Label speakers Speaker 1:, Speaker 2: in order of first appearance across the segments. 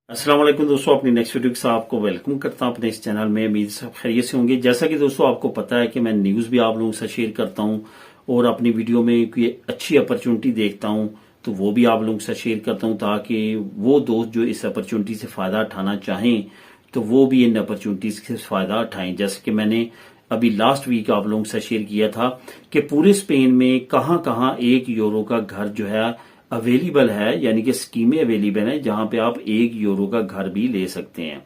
Speaker 1: अस्सलाम वालेकुम दोस्तों, अपनी नेक्स्ट वीडियो के साथ आपको वेलकम करता हूं अपने इस चैनल में। उम्मीद सब खैरियत से होंगे। जैसा कि दोस्तों आपको पता है कि मैं न्यूज़ भी आप लोगों से शेयर करता हूं और अपनी वीडियो में कोई अच्छी अपॉर्चुनिटी देखता हूं तो वो भी आप लोगों से शेयर करता हूं, ताकि वो दोस्त जो इस अपॉर्चुनिटी से फ़ायदा उठाना चाहें तो वो भी इन अपॉर्चुनिटीज़ से फ़ायदा उठाएं। जैसे कि मैंने अभी लास्ट वीक आप लोगों से शेयर किया था कि पूरे स्पेन में कहाँ कहाँ €1 का घर जो है अवेलेबल है, यानी कि स्कीमें अवेलेबल हैं जहां पे आप €1 का घर भी ले सकते हैं।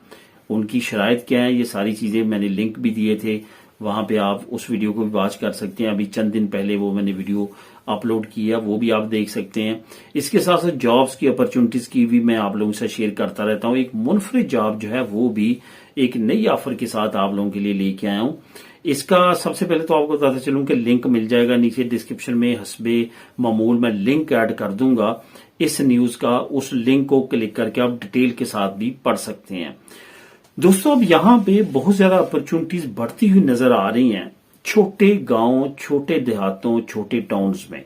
Speaker 1: उनकी शराइत क्या है, ये सारी चीजें मैंने लिंक भी दिए थे, वहां पे आप उस वीडियो को भी वॉच कर सकते हैं। अभी चंद दिन पहले वो मैंने वीडियो अपलोड किया, वो भी आप देख सकते हैं। इसके साथ साथ जॉब्स की अपॉर्चुनिटीज की भी मैं आप लोगों से शेयर करता रहता हूँ। एक मुनफरिद जॉब जो है वो भी एक नई ऑफर के साथ आप लोगों के लिए लेके आया हूँ। इसका सबसे पहले तो आपको बताता चलूं कि लिंक मिल जाएगा नीचे डिस्क्रिप्शन में, हस्बे मामूल मैं लिंक ऐड कर दूंगा इस न्यूज का। उस लिंक को क्लिक करके आप डिटेल के साथ भी पढ़ सकते हैं। दोस्तों अब यहाँ पे बहुत ज्यादा अपॉर्चुनिटीज बढ़ती हुई नजर आ रही हैं छोटे गांव, छोटे देहातों, छोटे टाउन्स में।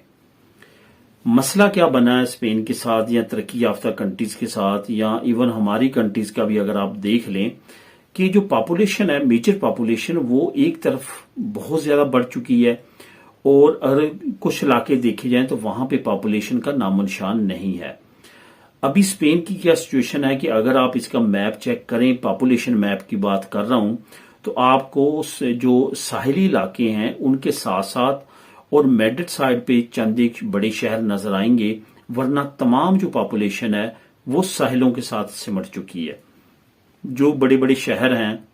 Speaker 1: मसला क्या बना है स्पेन के साथ या तरक्की याफ्ता कंट्रीज के साथ, या इवन हमारी कंट्रीज का भी अगर आप देख लें कि जो पॉपुलेशन है, मेजर पॉपुलेशन, वो एक तरफ बहुत ज्यादा बढ़ चुकी है और अगर कुछ इलाके देखे जाएं तो वहां पे पॉपुलेशन का नामो निशान नहीं है। अभी स्पेन की क्या सिचुएशन है कि अगर आप इसका मैप चेक करें, पॉपुलेशन मैप की बात कर रहा हूं, तो आपको जो साहिली इलाके हैं उनके साथ साथ और मेडिट साइड पे चंद एक बड़े शहर नजर आएंगे, वरना तमाम जो पॉपुलेशन है वो साहिलों के साथ सिमट चुकी है। जो बड़े बड़े शहर हैं,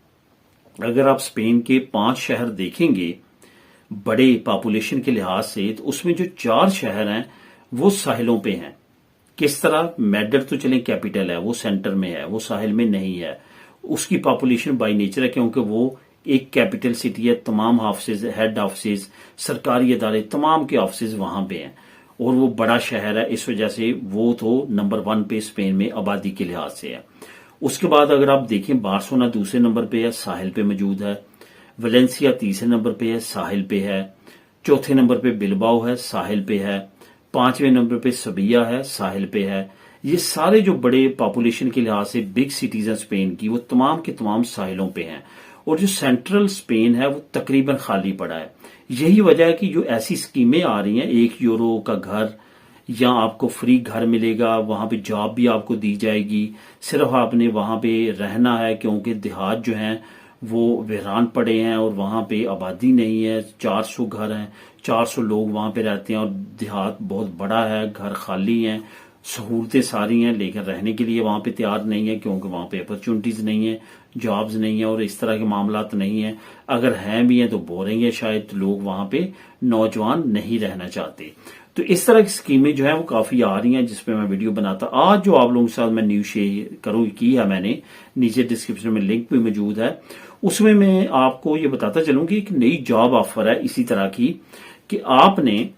Speaker 1: अगर आप स्पेन के 5 शहर देखेंगे बड़े पॉपुलेशन के लिहाज से, तो उसमें जो 4 शहर हैं वो साहिलों पे हैं। किस तरह? मैड्रिड तो चले कैपिटल है, वो सेंटर में है, वो साहिल में नहीं है। उसकी पॉपुलेशन बाई नेचर है क्योंकि वो एक कैपिटल सिटी है, तमाम ऑफिस, हेड ऑफिस, सरकारी इदारे, तमाम के ऑफिस वहां पे हैं और वो बड़ा शहर है, इस वजह से वो तो नंबर 1 पे स्पेन में आबादी के लिहाज से है। उसके बाद अगर आप देखें, बार्सिलोना दूसरे नंबर पे है, साहिल पे मौजूद है। वेलेंसिया तीसरे नंबर पे है, साहिल पे है। चौथे नंबर पे बिलबाओ है, साहिल पे है। 5वें नंबर पे सबिया है, साहिल पे है। ये सारे जो बड़े पॉपुलेशन के लिहाज से बिग सिटीज हैं स्पेन की, वो तमाम के तमाम साहिलों पे हैं और जो सेंट्रल स्पेन है वो तकरीबन खाली पड़ा है। यही वजह है कि जो ऐसी स्कीमें आ रही हैं, €1 का घर, या आपको फ्री घर मिलेगा, वहां पे जॉब भी आपको दी जाएगी, सिर्फ आपने वहां पे रहना है, क्योंकि देहात जो हैं वो वीरान पड़े हैं और वहां पे आबादी नहीं है। 400 घर हैं, 400 लोग वहां पे रहते हैं और देहात बहुत बड़ा है, घर खाली हैं, सहूलतें सारी हैं, लेकिन रहने के लिए वहां पे तैयार नहीं है क्योंकि वहां पे अपॉर्चुनिटीज नहीं है, जॉब्स नहीं है और इस तरह के मामलात नहीं है। अगर हैं भी हैं तो बोरिंग है शायद, लोग वहां पे नौजवान नहीं रहना चाहते। तो इस तरह की स्कीमें जो है वो काफी आ रही हैं जिसपे मैं वीडियो बनाता। आज जो आप लोगों के साथ मैं न्यूज शेयर करूँ की है मैंने, नीचे डिस्क्रिप्शन में लिंक भी मौजूद है, उसमें मैं आपको ये बताता चलूं कि एक नई जॉब ऑफर है इसी तरह की, कि आपने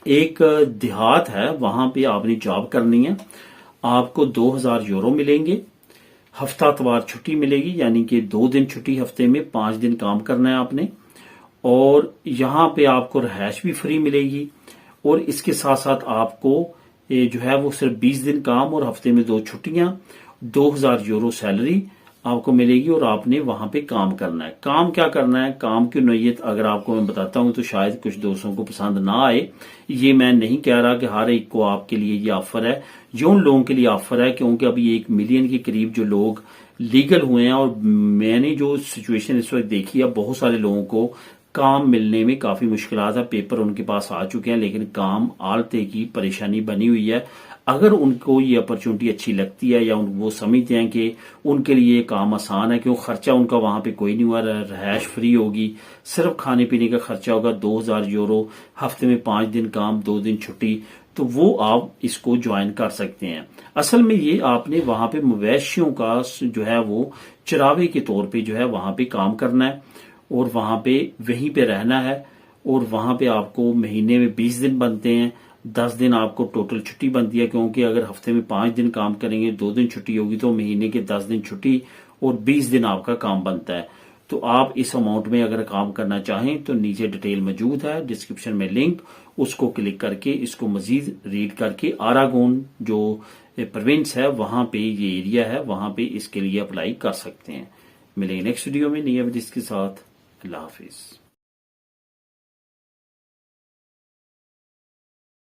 Speaker 1: एक देहात है वहां पे आपने जॉब करनी है, आपको €2000 मिलेंगे, हफ्तावार छुट्टी मिलेगी, यानी कि 2 दिन छुट्टी हफ्ते में, 5 दिन काम करना है आपने, और यहां पे आपको रहायश भी फ्री मिलेगी और इसके साथ साथ आपको ये जो है वो सिर्फ 20 दिन काम और हफ्ते में 2 छुट्टियां, €2000 सैलरी आपको मिलेगी और आपने वहां पे काम करना है। काम क्या करना है, काम की नोयत अगर आपको मैं बताता हूं तो शायद कुछ दोस्तों को पसंद ना आए। ये मैं नहीं कह रहा कि हर एक को आपके लिए ये ऑफर है, जो उन लोगों के लिए ऑफर है क्योंकि अभी 1 मिलियन के करीब जो लोग लीगल हुए हैं और मैंने जो सिचुएशन इस वक्त देखी है, बहुत सारे लोगों को काम मिलने में काफी मुश्किलात है। पेपर उनके पास आ चुके हैं लेकिन काम आलते की परेशानी बनी हुई है। अगर उनको ये अपॉर्चुनिटी अच्छी लगती है या वो समझते हैं कि उनके लिए ये काम आसान है, क्यों खर्चा उनका वहां पे कोई नहीं हुआ, रहायश फ्री होगी, सिर्फ खाने पीने का खर्चा होगा, €2000, हफ्ते में 5 दिन काम, 2 दिन छुट्टी, तो वो आप इसको ज्वाइन कर सकते हैं। असल में ये आपने वहां पे मवेशियों का जो है वो चरावे के तौर पे जो है वहां पे काम करना है और वहां पे वहीं पे रहना है और वहां पे आपको महीने में 20 दिन बनते हैं, 10 दिन आपको टोटल छुट्टी बनती है, क्योंकि अगर हफ्ते में 5 दिन काम करेंगे, 2 दिन छुट्टी होगी, तो महीने के 10 दिन छुट्टी और 20 दिन आपका काम बनता है। تو آپ اس اماؤنٹ میں اگر کام کرنا چاہیں تو نیچے ڈیٹیل موجود ہے ڈسکرپشن میں لنک، اس کو کلک کر کے اس کو مزید ریڈ کر کے آراگون جو پروونس ہے وہاں پہ یہ ایریا ہے وہاں پہ اس کے لیے اپلائی کر سکتے ہیں۔ ملیں گے نیکسٹ ویڈیو میں نئی اپڈیٹس کے ساتھ۔ اللہ حافظ۔